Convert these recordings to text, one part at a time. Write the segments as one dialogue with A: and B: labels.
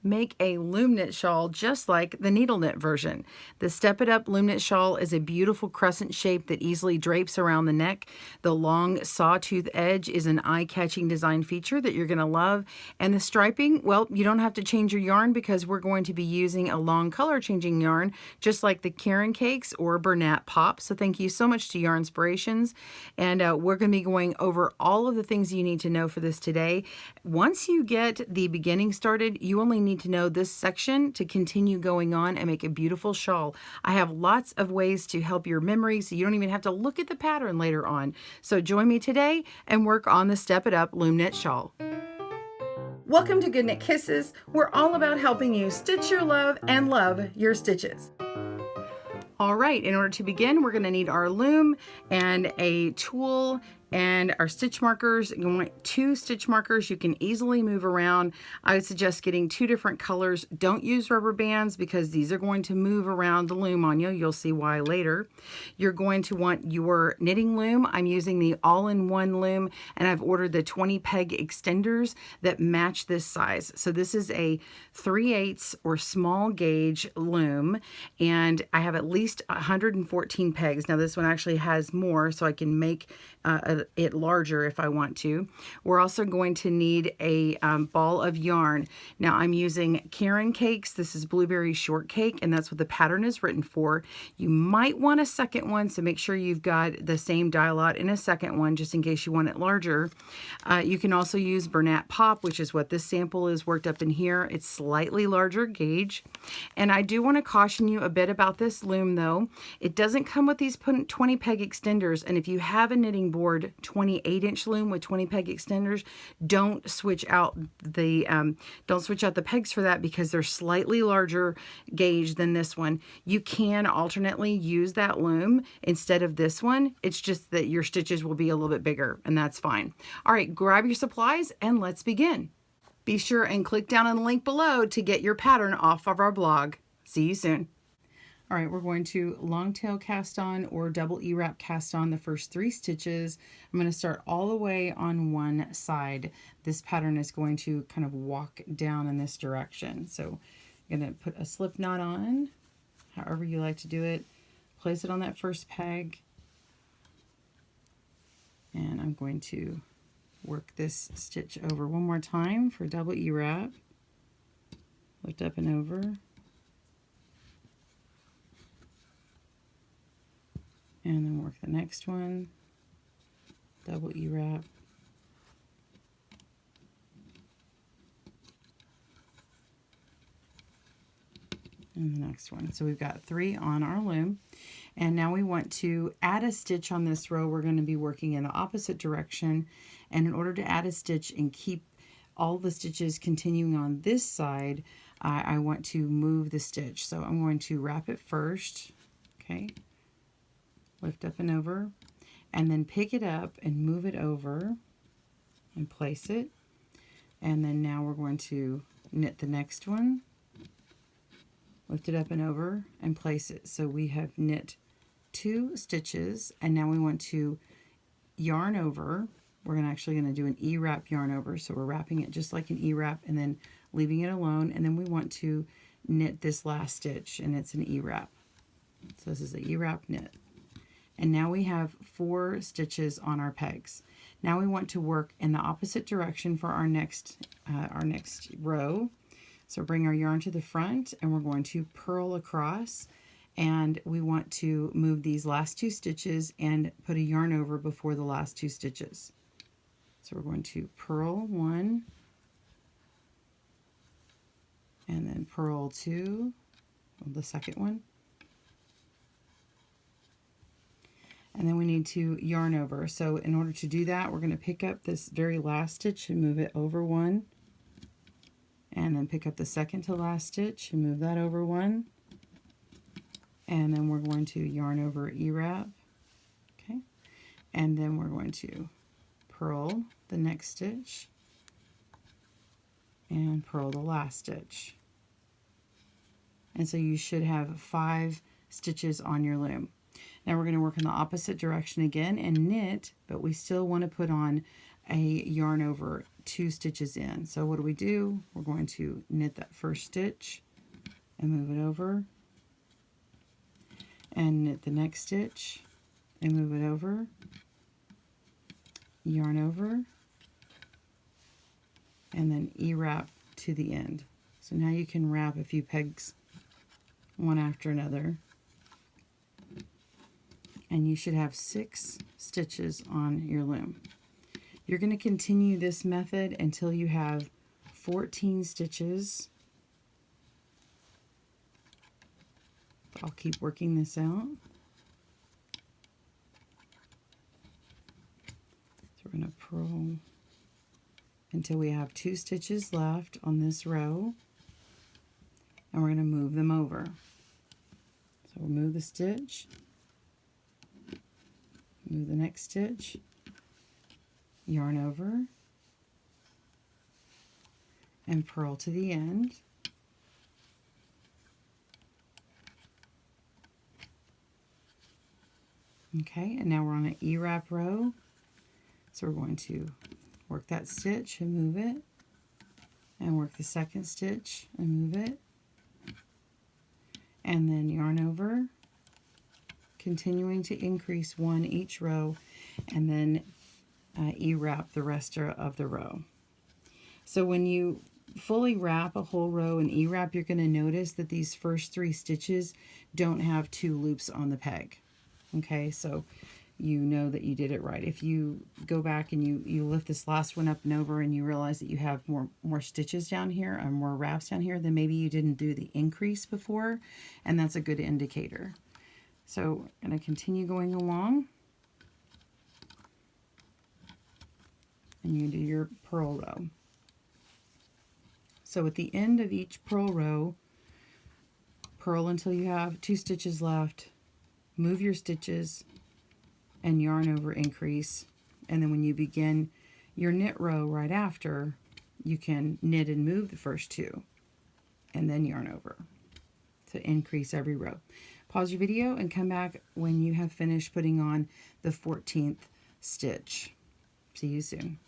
A: make a loom knit shawl just like the needle knit version. The Step It Up loom knit shawl is a beautiful crescent shape that easily drapes around the neck. The long sawtooth edge is an eye-catching design feature that you're going to love. And the striping, well, you don't have to change your yarn because we're going to be using a long color changing yarn just like the Karen Cakes or Bernat Pop. So thank you so much to Yarnspirations. And we're going to be going over all of the things you need to know for this today. Once you get the beginning started, you only need to know this section to continue going on and make a beautiful shawl. I have lots of ways to help your memory so you don't even have to look at the pattern later on. So join me today and work on the Step It Up loom knit shawl. Welcome to GoodKnit Kisses. We're all about helping you stitch your love and love your stitches. All right, in order to begin, we're going to need our loom and a tool and our stitch markers. You want 2 stitch markers you can easily move around. I would suggest getting 2 different colors. Don't use rubber bands because these are going to move around the loom on you. You'll see why later. You're going to want your knitting loom. I'm using the all-in-one loom, and I've ordered the 20 peg extenders that match this size. So this is a 3/8 or small gauge loom, and I have at least 114 pegs. Now this one actually has more, so I can make it larger if I want to. We're also going to need a ball of yarn. Now I'm using Karen Cakes. This is blueberry shortcake, and that's what the pattern is written for. You might want a second one, so make sure you've got the same die lot in a second one just in case you want it larger. You can also use Bernat Pop, which is what this sample is worked up in here. It's slightly larger gauge. And I do want to caution you a bit about this loom though. It doesn't come with these 20 peg extenders, and if you have a knitting board 28-inch loom with 20 peg extenders, don't switch out the pegs for that because they're slightly larger gauge than this one. You can alternately use that loom instead of this one. It's just that your stitches will be a little bit bigger, and that's fine. All right, grab your supplies and let's begin. Be sure and click down on the link below to get your pattern off of our blog. See you soon. All right, we're going to long tail cast on or double E-wrap cast on the first 3 stitches. I'm going to start all the way on one side. This pattern is going to kind of walk down in this direction. So I'm going to put a slip knot on, however you like to do it. Place it on that first peg. And I'm going to work this stitch over one more time for double E-wrap. Lift up and over. And then work the next one, double E-wrap, and the next one. So we've got 3 on our loom, and now we want to add a stitch on this row. We're going to be working in the opposite direction, and in order to add a stitch and keep all the stitches continuing on this side, I want to move the stitch. So I'm going to wrap it first, okay? Lift up and over, and then pick it up and move it over and place it. And then now we're going to knit the next one, lift it up and over and place it. So we have knit 2 stitches, and now we want to yarn over. We're actually going to do an E-wrap yarn over. So we're wrapping it just like an E-wrap and then leaving it alone. And then we want to knit this last stitch, and it's an E-wrap. So this is an E-wrap knit. And now we have 4 stitches on our pegs. Now we want to work in the opposite direction for our next row. So bring our yarn to the front, and we're going to purl across, and we want to move these last 2 stitches and put a yarn over before the last 2 stitches. So we're going to purl 1, and then purl 2, the second one. And then we need to yarn over. So in order to do that, we're going to pick up this very last stitch and move it over 1. And then pick up the second to last stitch and move that over 1. And then we're going to yarn over E-wrap. Okay. And then we're going to purl the next stitch and purl the last stitch. And so you should have 5 stitches on your loom. Now we're going to work in the opposite direction again and knit, but we still want to put on a yarn over 2 stitches in. So what do? We're going to knit that first stitch and move it over, and knit the next stitch and move it over, yarn over, and then E-wrap to the end. So now you can wrap a few pegs one after another, and you should have 6 stitches on your loom. You're going to continue this method until you have 14 stitches. I'll keep working this out. So we're going to purl until we have 2 stitches left on this row, and we're going to move them over. So we'll move the stitch, move the next stitch, yarn over, and purl to the end. Okay, and now we're on an E-wrap row. So we're going to work that stitch and move it, and work the second stitch and move it, and then yarn over, continuing to increase 1 each row, and then E-wrap the rest of the row. So when you fully wrap a whole row in E-wrap, you're going to notice that these first 3 stitches don't have 2 loops on the peg. Okay, so you know that you did it right. If you go back and you lift this last one up and over and you realize that you have more stitches down here or more wraps down here, then maybe you didn't do the increase before, and that's a good indicator. So I'm going to continue going along, and you do your purl row. So at the end of each purl row, purl until you have 2 stitches left, move your stitches, and yarn over increase. And then when you begin your knit row right after, you can knit and move the first 2, and then yarn over to increase every row. Pause your video and come back when you have finished putting on the 14th stitch. See you soon.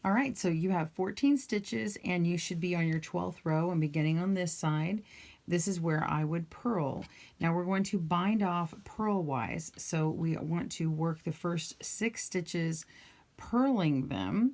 A: All right, so you have 14 stitches and you should be on your 12th row and beginning on this side. This is where I would purl. Now we're going to bind off purlwise. So we want to work the first 6 stitches purling them,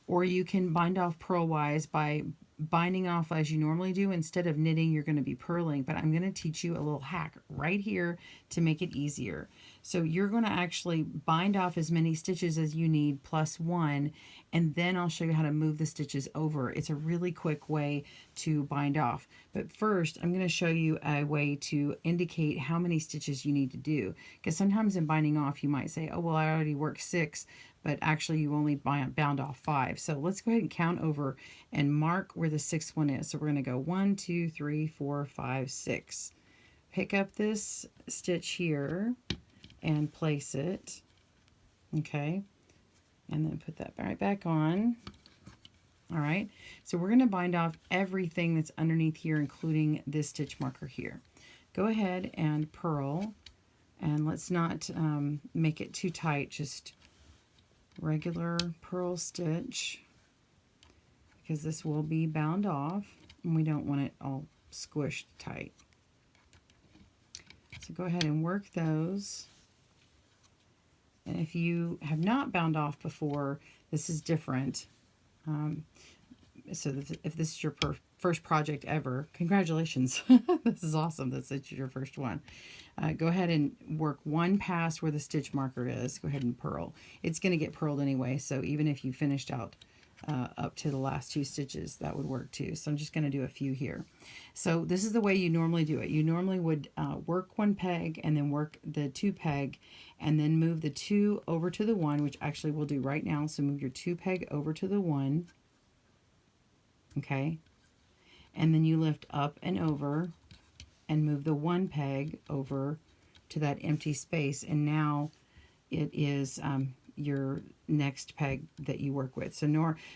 A: or you can bind off purlwise by binding off as you normally do. Instead of knitting, you're going to be purling, but I'm going to teach you a little hack right here to make it easier. So you're going to actually bind off as many stitches as you need plus 1, and then I'll show you how to move the stitches over. It's a really quick way to bind off. But first, I'm going to show you a way to indicate how many stitches you need to do. Because sometimes in binding off, you might say, oh, well, I already worked 6, but actually you only bound off 5. So let's go ahead and count over and mark where the 6th one is. So we're going to go 1, 2, 3, 4, 5, 6. Pick up this stitch here and place it, okay, and then put that right back on. All right, so we're going to bind off everything that's underneath here, including this stitch marker here. Go ahead and purl, and let's not make it too tight, just regular purl stitch, because this will be bound off and we don't want it all squished tight. So go ahead and work those. And if you have not bound off before, this is different. So if this is your first project ever, congratulations. This is awesome. That's your first one. Go ahead and work 1 pass where the stitch marker is. Go ahead and purl. It's going to get purled anyway, so even if you finished out up to the last 2 stitches, that would work too. So I'm just going to do a few here. So this is the way you normally do it. You normally would work 1 peg and then work the 2 peg and then move the 2 over to the 1, which actually we'll do right now. So move your 2 peg over to the 1, okay, and then you lift up and over and move the 1 peg over to that empty space, and now it is your next peg that you work with. So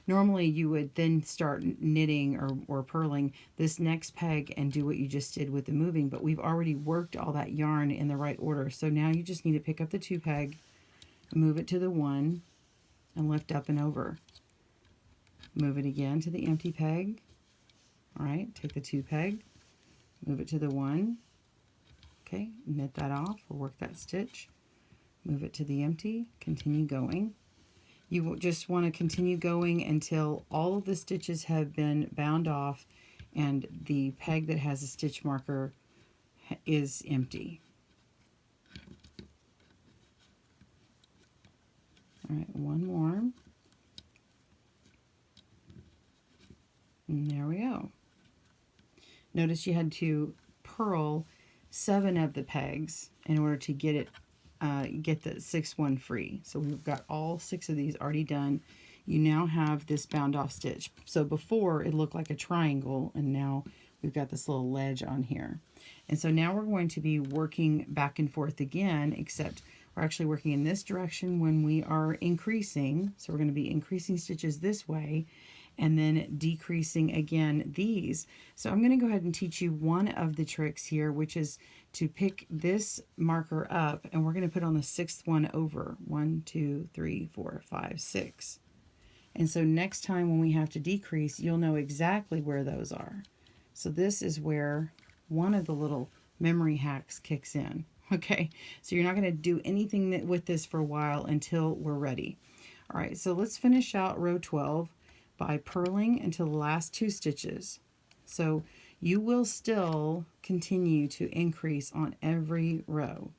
A: normally you would then start knitting or purling this next peg and do what you just did with the moving, but we've already worked all that yarn in the right order. So now you just need to pick up the 2 peg, move it to the 1, and lift up and over. Move it again to the empty peg. All right, take the 2 peg, move it to the 1. Okay, knit that off or work that stitch. Move it to the empty, continue going. You will just want to continue going until all of the stitches have been bound off and the peg that has a stitch marker is empty. All right, one more. And there we go. Notice you had to purl 7 of the pegs in order to get it, get the 6th one free. So we've got all 6 of these already done. You now have this bound off stitch. So before it looked like a triangle, and now we've got this little ledge on here. And so now we're going to be working back and forth again, except we're actually working in this direction when we are increasing. So we're going to be increasing stitches this way and then decreasing again these. So I'm going to go ahead and teach you one of the tricks here, which is to pick this marker up and we're going to put on the 6th one over. 1, 2, 3, 4, 5, 6. And so next time when we have to decrease, you'll know exactly where those are. So this is where one of the little memory hacks kicks in. Okay, so you're not going to do anything with this for a while until we're ready. All right, so let's finish out row 12 by purling until the last 2 stitches. So you will still continue to increase on every row,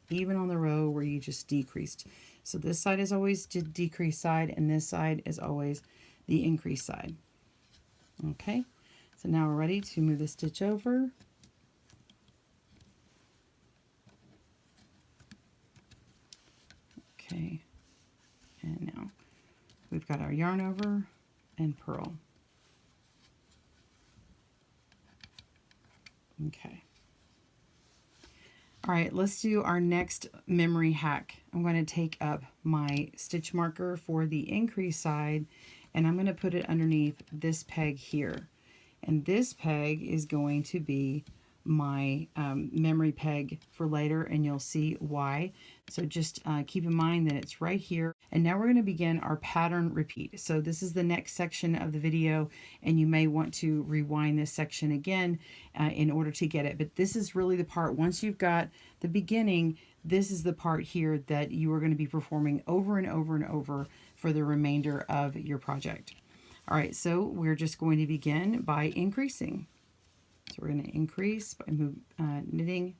A: even on the row where you just decreased. So this side is always the decrease side, and this side is always the increase side. Okay, so now we're ready to move the stitch over. Okay, and now we've got our yarn over and purl. Okay. All right, let's do our next memory hack. I'm going to take up my stitch marker for the increase side and I'm going to put it underneath this peg here. And this peg is going to be my memory peg for later, and you'll see why. So just keep in mind that it's right here. And now we're going to begin our pattern repeat. So this is the next section of the video, and you may want to rewind this section again in order to get it. But this is really the part, once you've got the beginning, this is the part here that you are going to be performing over and over and over for the remainder of your project. All right, so we're just going to begin by increasing. So we're going to increase by knitting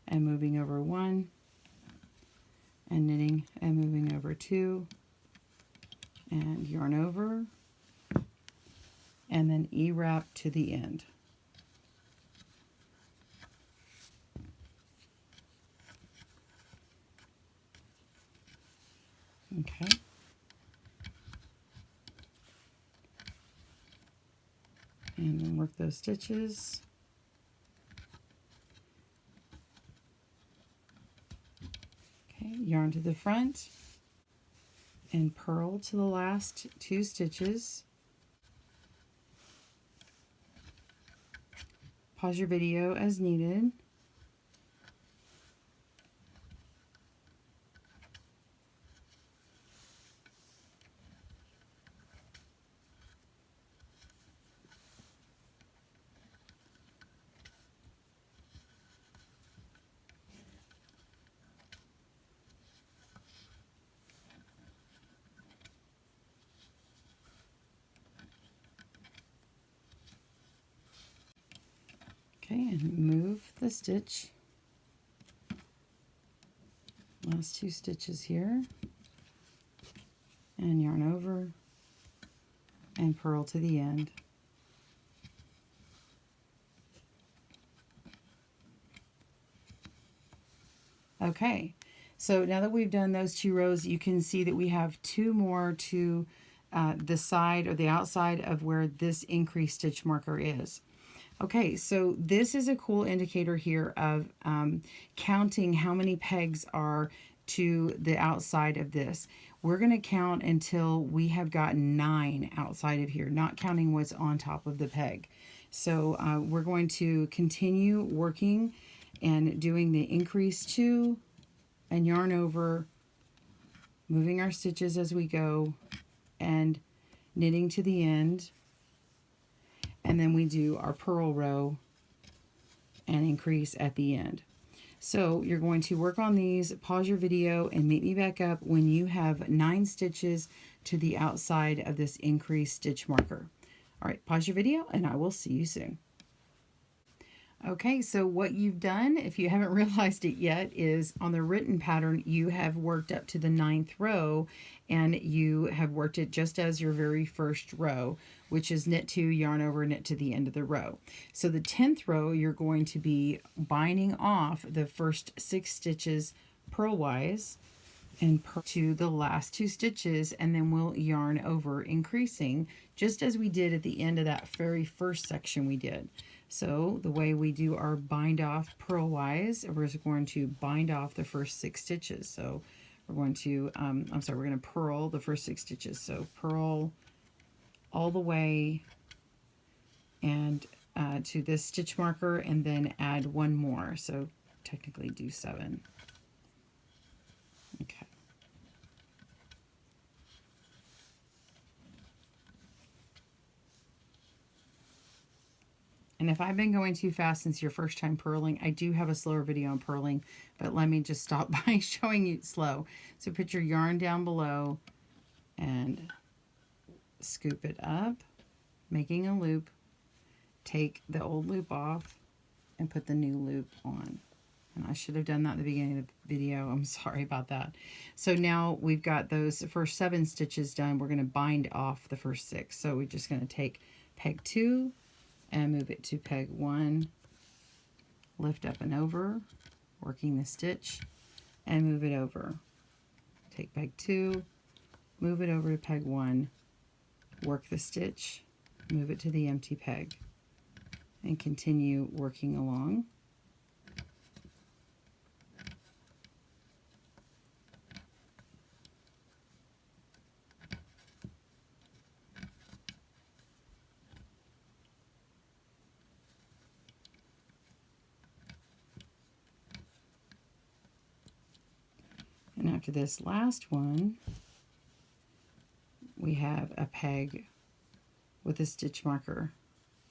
A: and moving over 1, and knitting and moving over 2, and yarn over, and then E-wrap to the end. Okay. And then work those stitches. Okay, yarn to the front and purl to the last 2 stitches. Pause your video as needed. Okay, and move the stitch. Last 2 stitches here. And yarn over and purl to the end. Okay, so now that we've done those 2 rows, you can see that we have 2 more to the side or the outside of where this increased stitch marker is. Okay, so this is a cool indicator here of counting how many pegs are to the outside of this. We're going to count until we have gotten 9 outside of here, not counting what's on top of the peg. So we're going to continue working and doing the increase 2 and yarn over, moving our stitches as we go and knitting to the end. And then we do our purl row and increase at the end. So you're going to work on these, pause your video, and meet me back up when you have 9 stitches to the outside of this increased stitch marker. All right, pause your video and I will see you soon. Okay, so what you've done, if you haven't realized it yet, is on the written pattern, you have worked up to the 9th row, and you have worked it just as your very first row, which is knit 2, yarn over, knit to the end of the row. So the 10th row, you're going to be binding off the first 6 stitches purlwise and purl to the last 2 stitches, and then we'll yarn over, increasing, just as we did at the end of that very first section we did. So the way we do our bind off purlwise, we're going to bind off the first 6 stitches. So we're going to, we're going to purl the first 6 stitches. So purl all the way and to this stitch marker, and then add 1 more. So technically do 7. Okay. And if I've been going too fast since your first time purling, I do have a slower video on purling, but let me just stop by showing you slow. So put your yarn down below and scoop it up, making a loop. Take the old loop off and put the new loop on. And I should have done that at the beginning of the video. I'm sorry about that. So now we've got those first 7 stitches done. We're going to bind off the first 6. So we're just going to take peg 2, and move it to peg 1, lift up and over, working the stitch, and move it over. Take peg 2, move it over to peg 1, work the stitch, move it to the empty peg, and continue working along. And after this last one, we have a peg with a stitch marker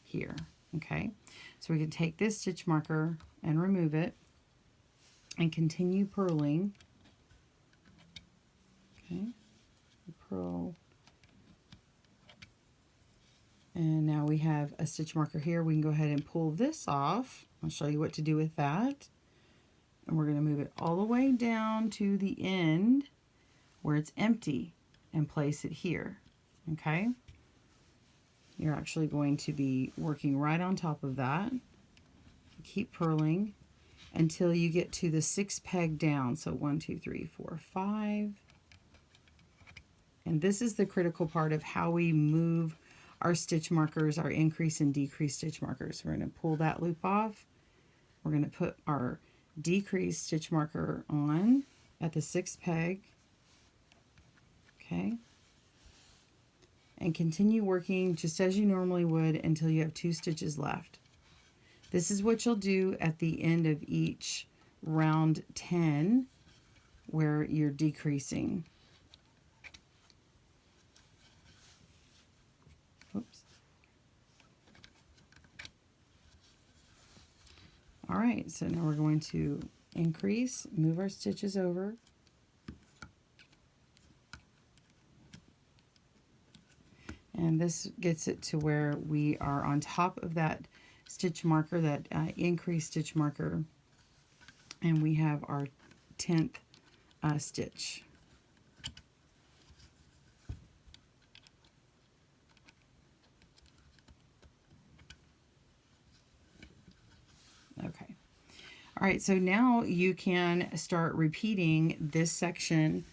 A: here, okay? So we can take this stitch marker and remove it and continue purling. Okay, purl. And now we have a stitch marker here. We can go ahead and pull this off. I'll show you what to do with that. And we're going to move it all the way down to the end where it's empty and place it here. Okay? You're actually going to be working right on top of that. Keep purling until you get to the 6th peg down. So 1, 2, 3, 4, 5. And this is the critical part of how we move our stitch markers, our increase and decrease stitch markers. We're going to pull that loop off. We're going to put our decrease stitch marker on at the 6th peg, okay, and continue working just as you normally would until you have 2 stitches left. This is what you'll do at the end of each round 10 where you're decreasing. Oops. All right, so now we're going to increase, move our stitches over. And this gets it to where we are on top of that stitch marker, that increased stitch marker, and we have our 10th stitch. Okay. All right, so now you can start repeating this section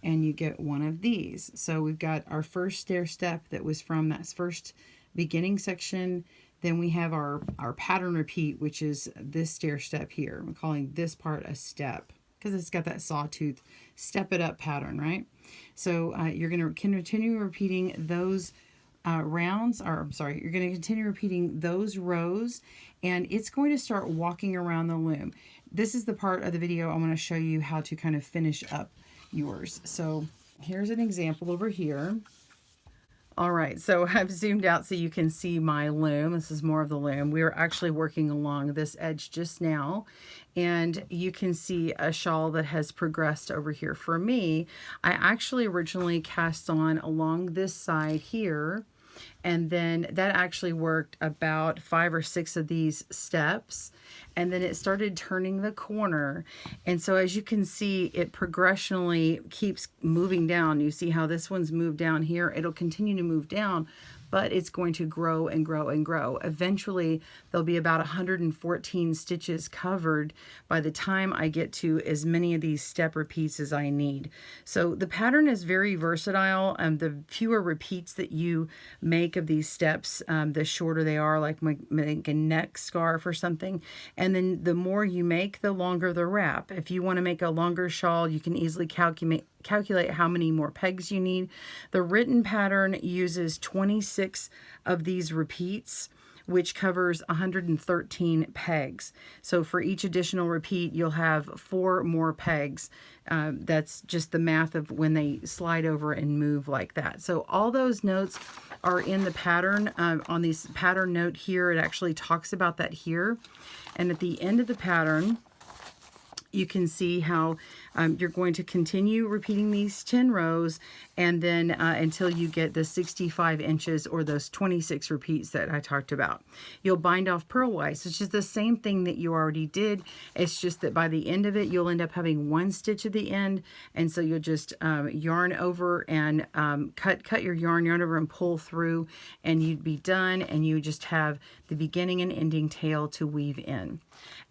A: and you get one of these. So we've got our first stair step that was from that first beginning section. Then we have our pattern repeat, which is this stair step here. I'm calling this part a step because it's got that sawtooth step it up pattern, right? So you're going to continue repeating those rounds, or I'm sorry, you're going to continue repeating those rows, and it's going to start walking around the loom. This is the part of the video I want to show you how to kind of finish up yours. So here's an example over here. All right, so I've zoomed out so you can see my loom. This is more of the loom. We were actually working along this edge just now, and you can see a shawl that has progressed over here. For me, I actually originally cast on along this side here, and then that actually worked about 5 or 6 of these steps, and then it started turning the corner. And so as you can see, it progressionally keeps moving down. You see how this one's moved down here? It'll continue to move down, but it's going to grow and grow and grow. Eventually, there'll be about 114 stitches covered by the time I get to as many of these step repeats as I need. So the pattern is very versatile. The fewer repeats that you make of these steps, the shorter they are, like make a neck scarf or something. And then the more you make, the longer the wrap. If you want to make a longer shawl, you can easily calculate how many more pegs you need. The written pattern uses 26 of these repeats, which covers 113 pegs. So for each additional repeat, you'll have 4 more pegs. That's just the math of when they slide over and move like that. So all those notes are in the pattern. On this pattern note here, it actually talks about that here. And at the end of the pattern, you can see how you're going to continue repeating these 10 rows, and then until you get the 65 inches or those 26 repeats that I talked about. You'll bind off purlwise, which is the same thing that you already did. It's just that by the end of it, you'll end up having 1 stitch at the end, and so you'll just yarn over and cut your yarn over and pull through, and you'd be done, and you just have the beginning and ending tail to weave in.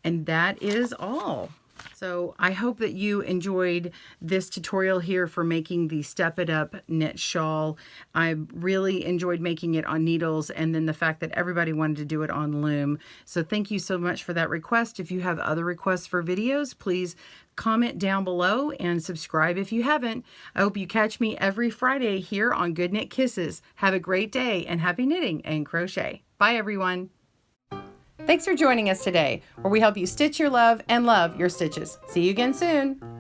A: And that is all. So I hope that you enjoyed this tutorial here for making the Step It Up knit shawl. I really enjoyed making it on needles, and then the fact that everybody wanted to do it on loom. So thank you so much for that request. If you have other requests for videos, please comment down below and subscribe if you haven't. I hope you catch me every Friday here on GoodKnit Kisses. Have a great day and happy knitting and crochet. Bye everyone. Thanks for joining us today, where we help you stitch your love and love your stitches. See you again soon.